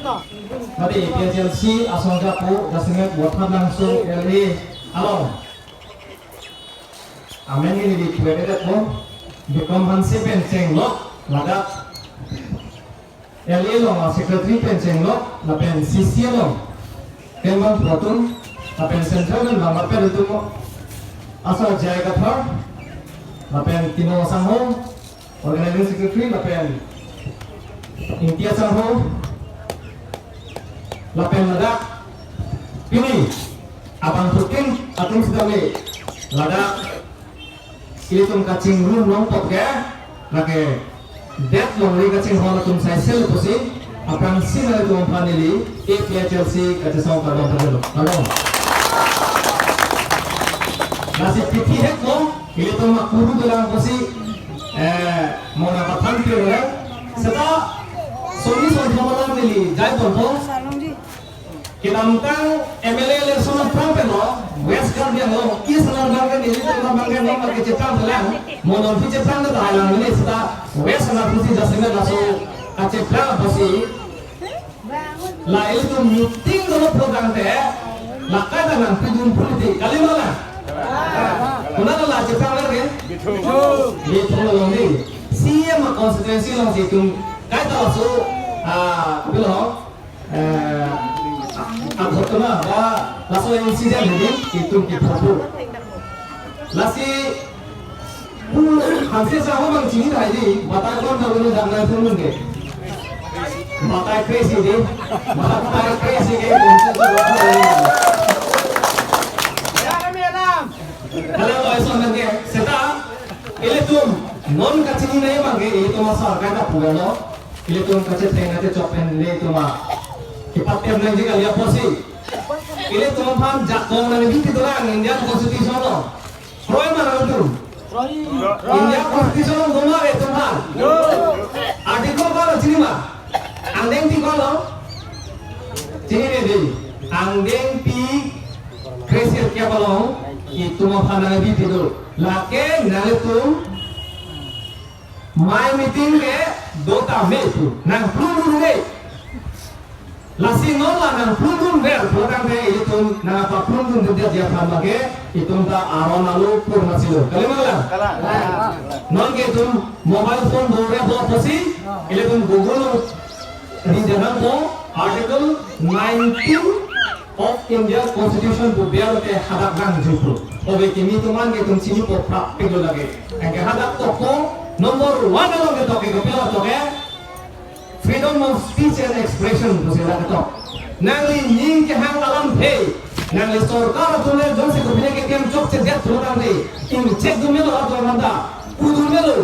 Mari PLC asong japo dasingnya buat langsung LA along. Amen ini di kuedet mo di kompansi penceng lo laga LA lo sekretari penceng lo lapen CC lo kembang protun lapen sentral dan lapen itu mo asal jaya thar lapen tino sangho organizing secretary lapen Intia sangho lapen lada ini abang tukin atum sedame lada ini tum kacing room long top ga lage det long li kacing hol tum sai sel pusi abang sina tum panili APHLC kacing song kadang kadang kadang nasi piti het long ini tum makuru dalam pusi mau dapat tampil ya setelah Soni malam ini jai tonton kitantang MLA election prampen lo West Guardian lo East Guardian ini kita bangga nomor keciptaan telang monon keciptaan itu halang ini sudah West Guardian jasanya langsung keciptaan pasti lah itu meeting dulu program teh lakai dengan tujuan politik kali mana kenapa lah keciptaan lagi itu lo ini siapa konstitusi lo situ kayak tahu bilang anggota langsung insiden ini itu kita tahu lasi hasil sama bang cini tadi batai kon tahu ini jangan pun mungkin batai crazy deh batai crazy deh kalau ऐसा लगे सेटा इले तुम non kacini नहीं मांगे ये तो मासा का पूरा लो इले तुम कच्चे तेंगा ते चौपन ले तुम किपात तेम नहीं जगह लिया पोसी इले तुम फान जाकों ने भी किधर आंगे इंडियन कॉन्स्टिट्यूशन लो रोय मारा तुम इंडियन कॉन्स्टिट्यूशन लो मारे तुम फान आर्टिकल कौन चिनी मा आंदें ती कौन लो चिनी ने दी आंदें पी क्रेसियर क्या बोलो itu mau pandangan video dulu. Laki nale tuh my meeting ke dota metu nang pelundun ke lasi nola nang pelundun ber program ke itu nang apa pelundun dia paham ke itu ta aron lalu pur masih kali mana non ke itu mobile phone dore apa sih itu Google di dalam tuh article 19 of India Constitution to bear ke hadak nang jupru obe kimi tuman ke tum sini po prap pego lage ke hadak toko nomor 1 along ke toke ke pela toke freedom of speech and expression to sila ke tok nang li ning ke hang alam phe nang li sarkar tune jon se ko bine ke kem chok che det program de in check du melo ato manda udu melo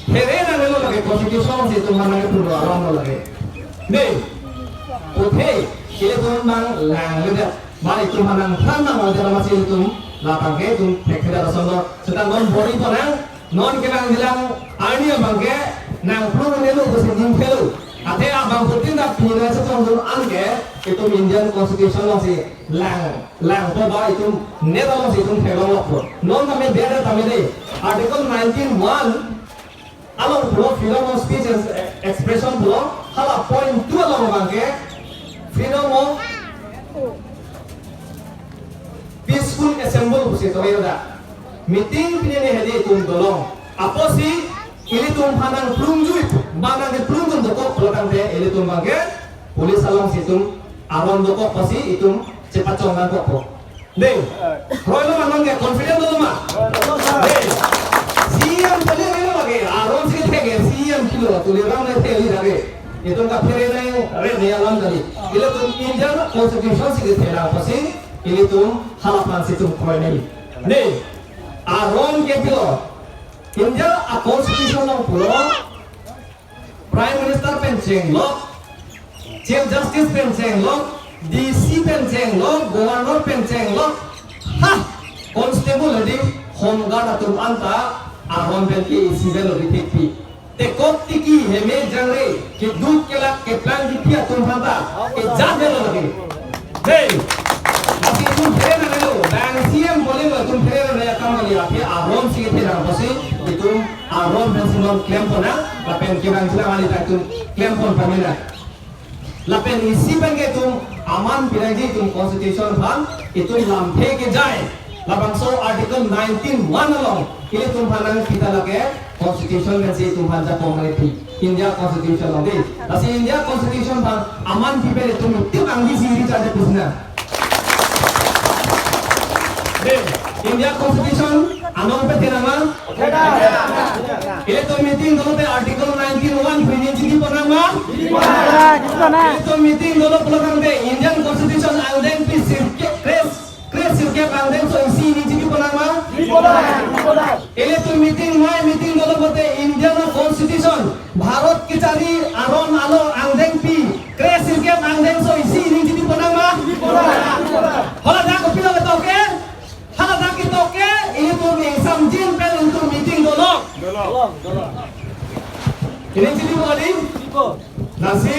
here na melo lage constitution se tumana ke puro alam lage ne oke kile tuh mang lang lihat balik tuh manang tanah mau jalan masih itu lapang ke tuh pekeda rasanya sedang non bori tuh nang non kenang bilang ani abang ke nang peluru nelu bersih jimpelu ate abang putin tak pindah setong tuh angke itu Indian Constitution masih lang tuh bah itu neta masih itu pelong loh non kami beda kami deh artikel 19(1) along flow freedom of speech and expression flow hala point 2 along abang ke freedom of peaceful assembly busi to yoda meeting pinene hedi tum dolong apa sih ini tum panang plungju itu mana di plungun doko belakang de ini tum bangke polis along situm aron doko pasti itu cepat congan kok deh roy lo manang ke confident dulu mah deh siam tadi ini lagi aron sih tege siam kilo tuliran le teli lagi itu nggak perene re alam tadi ini tuh Indian Constitution sih kita pasti ini tuh halapan situ koinai nih aron kepilo India Constitution ng pulo Prime Minister penceng lo Chief Justice penceng lo DC penceng lo Governor penceng lo ha Constable di Home Guard atum anta aron penki civil repeat tekok tiki heme jangre ke dud kelak ke plan di pia tumhata ke jaje lagi hey tapi itu keren lelo dan siam boleh betul keren ya kamu lihat ya aron sih kita pasti itu aron dan semua klaim pona tapi yang kita bilang kali itu klaim pon pamina lapen isi bangke tum aman piraji tum constitution ban itu lampe ke jai labang so article 19 1 along ini tum hanang kita lage constitution kan si tum hanja community India constitution lagi tapi India constitution ban aman pipere tum itu anggi siri jade pusna India constitution anong pe tinama ile to meeting dolo te article 19 1 fini jidi panama ile to meeting dolo pulang te Indian constitution alden pi sirke kres sirke alden so isi ni jidi panama ile to meeting dolo bote Indian constitution bharat ki chari aron alo alden pi kres sirke alden so isi ni jidi panama hola da ko pilo to ke hala da ki to ke ini to me samjin pe untuk meeting dolo ini jadi wali nasi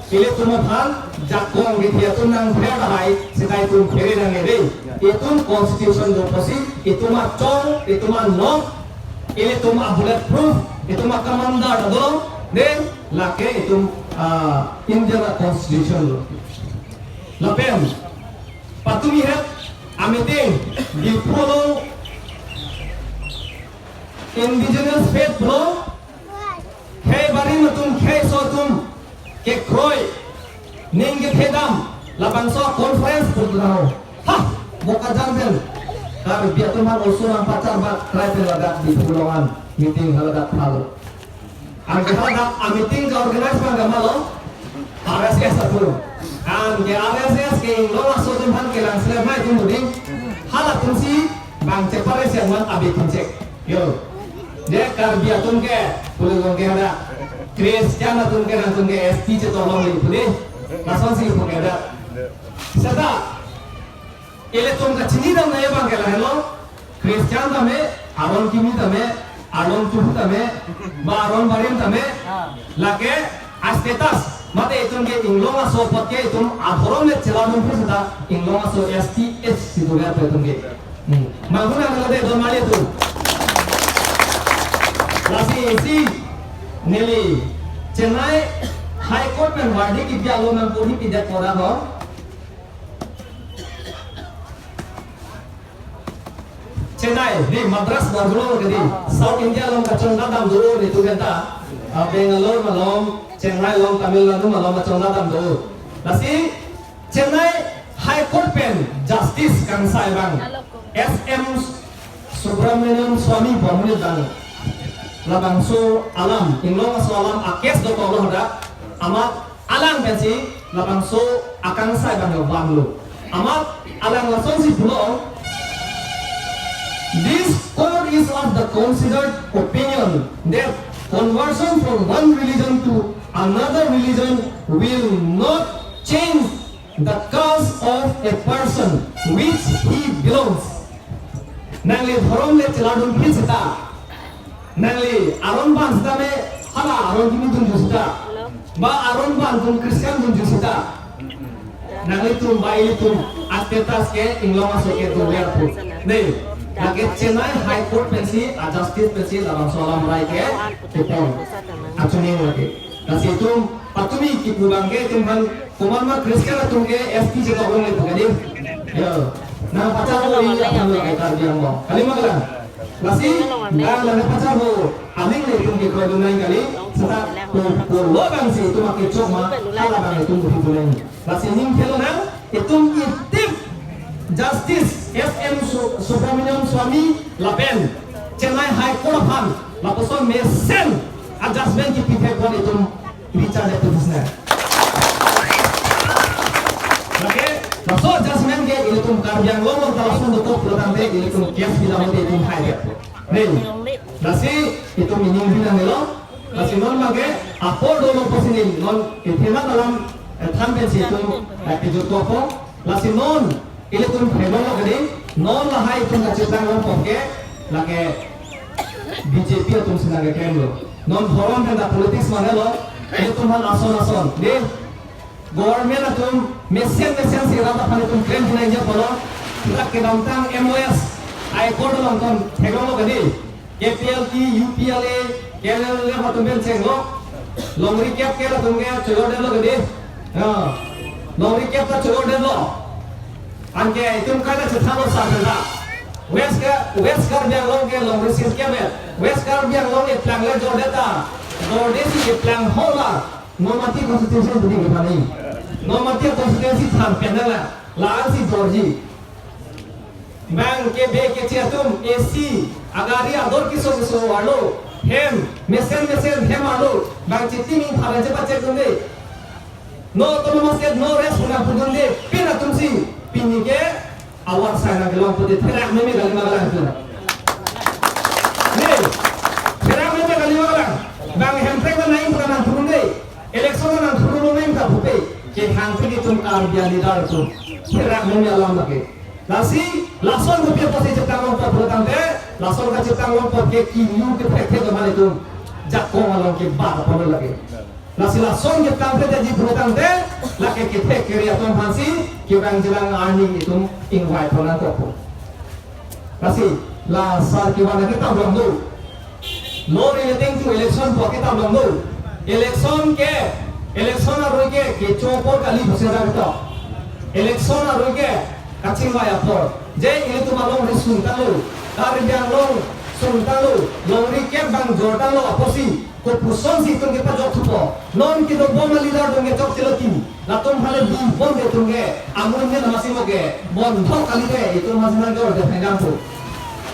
ile tumo bhal jakong gitu tu nang phera hai sedai tu pheri nang ere itu constitution do pasi itu ma chong itu ma no ile tu ma bullet proof itu ma commander do then lake itu Indian constitution do lapem patumi het amete di follow indigenous faith bro khay bari matum khay so tum ke kroy ninge thedam labang so conference purtao ha boka jangben kar biya tuman usulang pacar ba tribal lagat di pulauan meeting halagat halo ang halagat a meeting ka organize pa gamalo RSS aturo ang ke RSS ke lo so tum han ke lang sele mai tum ding hala tum si bang cepare siang abi tum cek yo de kar biya tum ke pulauan ke ada Kristian atun ke nantun ke ST ce tolong li pule lason si pun ada sada ele tum ka chini dam na bang ke la hello Kristian tame aron kimi tame aron tu tame ba aron barim tame lake astetas mate itun ke inglonga so patke itun adoron le cheladun pun sada inglonga so STH si dunia pe itun ke maguna ngade don mali tu lasi isi Nili Chennai High Court में वार्डी की प्यालो में पूरी पिदत पड़ा हो Chennai di Madras Bangalore kedi South India lom kacang dalam dulu itu kata Bangalore malom Chennai lom Tamil Nadu malom kacang dalam dulu nasi Chennai High Court pen Justice Kansai bang SM Subramanian Swamy Bamuni bang labang so alam inglong so alam akes do tolo hada amat alang pensi labang so akang sai bang banglo amat alang lason si pulo this court is of the considered opinion that conversion from one religion to another religion will not change the cause of a person which he belongs nangli dharom le cheladun pisita nangli aron ban sedame hala aron kimi tun justa ba aron ban tun Christian tun justa nangli tun bai tun astetas ke inglong masuk ke tu biar pun nei lagi Chennai High Court pensi justice pensi dalam soalan rai ke kita acuni lagi kasih tu patumi ki pulangke tumban kuman Christian tu ke FT je kau boleh bukan ya nah pacar lo ini apa lo kaitan dia mau kali mana masih dan lalu pacar ho aling le tum ke kau dunai kali setelah tu logang si itu makai cuma kalau bang itu begitu lagi masih ning kelo nang itu itip Justice SM Subramanian Swamy Lapen Chennai High Court of laposon mesen adjustment ki pihak buat itu bicara itu bisnes lagi laso adjustment ke ini tuh karbiang lomong langsung untuk program deh ini tuh kias bilang itu high nih nasi itu minim bilang lo nasi non lagi apa dulu posisi non itu dalam tampensi itu itu tuh apa nasi non ini tuh hebat lo gede non lah hai itu nggak cerita non pokoknya lagi BJP itu sengaja keren lo non forum dan politik mana lo ini tuh hal ason deh government itu mesin si rata pada itu keren punya aja kalau kita kedantang MOS I code nonton hebat lo gede KPLT UPLA KLL apa tuh benceng lo longri cap kira tuh nggak coba deh lo gede lori kep ta choro den lo anke itum kada chthalo sarda west kar biang long ke lori sis ke be west kar biang long e plang le jor deta jorde si e plang hola nomati constitution budi ke bani nomati constitution tham penala la si jorji bang ke be ke chatum ac agari ador kiso alo hem mesen hem alo bang chiti min phale je bache kunde no tomo masket no res huna pugunde pina tumsi pini ke awar sana gelong putih terak meme kali malang tu ne terak meme kali malang bang hem prek naik pernah pugunde election nang pugunde naik tak pupe ke hang pergi tum kar dia lidar tu terak meme alam lagi nasi lason ko pia pasi cipta ngom pot bulan de lason ka cipta ngom pot ke kiu ke prek ke mana tu jakko alam ke ba apa lagi nasi lason ke tangke jadi bulan de laki ke prek ke ria tuan hansi ke bang jelang ani itu invite pona ko nasi la sar ke mana kita belum tu no relating to election ko kita belum tu election aru ke chopor kali bhasera kita election aru ke kacing waya por je ini tu malong risun talu kari biang long sun talu long rike bang jordan lo aposi ko puson si tung ke pajok tupo non ki do bom leader tung ke chok tiloti la tum hale bu bom de tung ke amun ne namasi mo ke bon tho kali de itu masih nang jor de phengam tu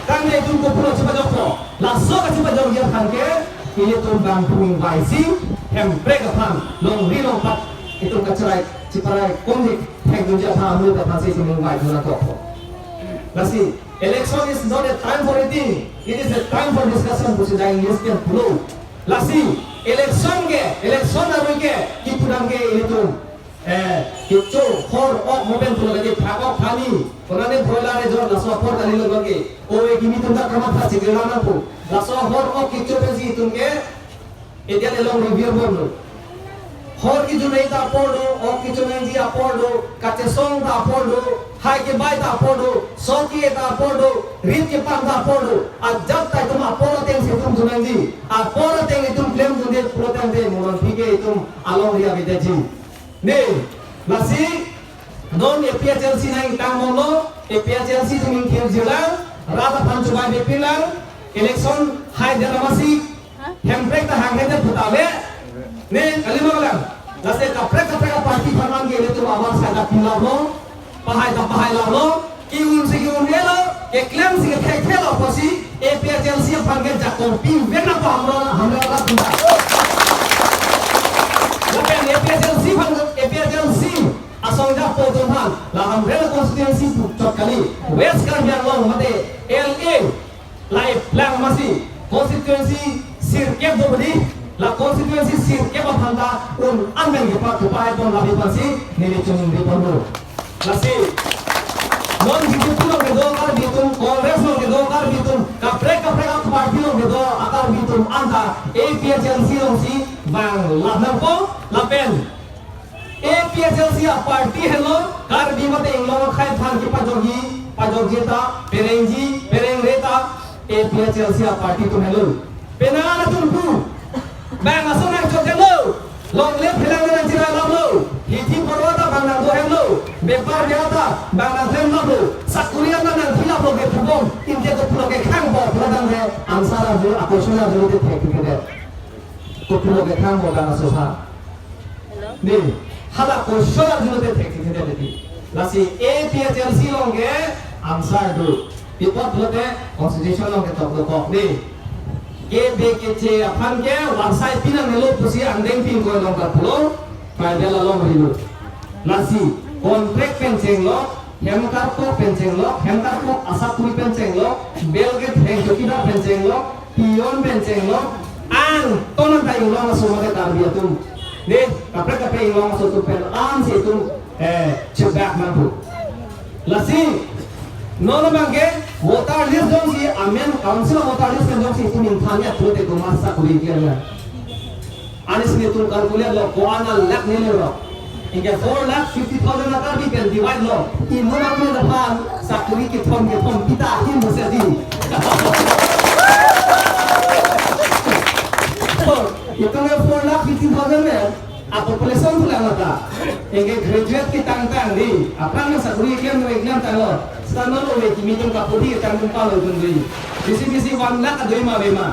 tang ne tung ko pulo chapa jok po la so ka chapa jok ya khan ke ini tu bang tung vai si hem break apam long ri long pat itu kacerai ciparai komik heng dunja phamul ka phasi simung vai duna ko nasi election is not a time for eating it is a time for discussion busi dai yes pulo lasi election aru ke ki pudang ke itu kicho khor ok moment pulo lagi phagok khani konane bhoila re jor laso khor kali lo lagi o e kimi tunda kama phasi gelana pu laso khor ok kicho besi tunge edia le long review borno khor ki jo nei ta pordo ok kicho nei ji apordo kache song ta pordo hai ke bai ta pordo so ki ta pordo rit ke pam ta pordo a jab tai tum aporo teng se tum junai ji aporo teng tum claim junde pro teng de mon phige tum along ria bide ji ne lasi non APHLC nai tang mono APHLC tum khel jilang rata phan chubai be pilang election hai de ramasi hemprek ta hang de putale ne kalimalang lasi kaprek parti phaman ge tum awar sa da pilalo pahai lo kiun si kiun lo ke claim si ke khelo posi APHLC phange jakon pin vena pa hamra la tunda lakin APHLC asong ja po tuhan la hamre constituency chot kali west kar biar lo mate LA live lang masi constituency sirke dobdi la constituency sirke pa phanda un angen ke pa pai ton la bi pasi nili chung di pondo lasi non hidup lo ke do kar bitum kongres lo ke do kar bitum kaprek parti lo ke do akar bitum anta APHLC lo si bang labnam ko lapen APHLC parti hello kar bimate inglo khai than ki pajogi ta pereng reta APHLC parti to hello penana tum pu bang asona chotelo long le philang na jira lo hithi porwata bang na do hello bepar jata bang na them lo sakuriya na nang thila lo ke phobom india ko pulo ke khang bo pradang he ansara jo akoshona jo te thek ke de ko pulo ke khang bo bang soha ni hala koshona jo te thek ke de ti lasi APHLC long ke ansar do ipot lo ke constitution long ke tok lo kok ni ke be ke che aphan ke website pinang nelo pusi andeng pin ko long ka pulo pa de la long rilu nasi contract penceng lo hemkar ko penceng lo hemkar ko asapuri penceng lo belgate heng jokida penceng lo pion penceng lo ang tonan tayo lo so mate tarbiya tum ne kapre lo so tu pen an se tum chebak mampu lasi nono bangke voter list dong si amen council voter list kan dong si tum inthanya tu te masa kuli kiya anis ne tum kalkuliat lo ko ana lak ne lo inge 4,50,000 akar bi kan divide lo imona ko na pan sakuri ki thom kita hin musa di itu ne 4,50,000 में population tu lah mata. Engke graduate ki tang di. Apa nang sakuri exam talo. Standar lo ki meeting ka pudi tang kumpa lo tundri. Bisi 1 lakh adoi ma bema.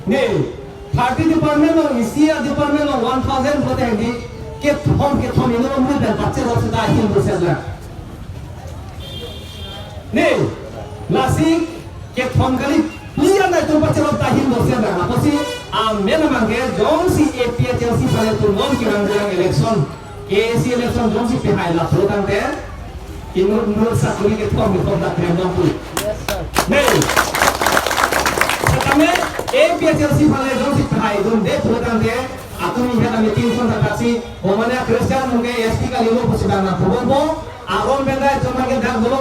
Ne 30 department lo ICR department lo 1000 hote हैं कि थम ino mo dan bacche ro sada hin bo sedla. Ne lasi ke thom kali puya na to bacche ro ta hin bo sedla. Aposi mena mangge jong si APHLC phale to non ki rang election KC election jong si pihai la pro tang te ino nur sakuri ke thom da krem dong pu. Yes sir. Ne kami APHLC phale jong si pihai dong de pro tang te atumi hada meeting son takasi omane Christian munge ST kali lo pusidana phobon bo aron benda jomage dak bolo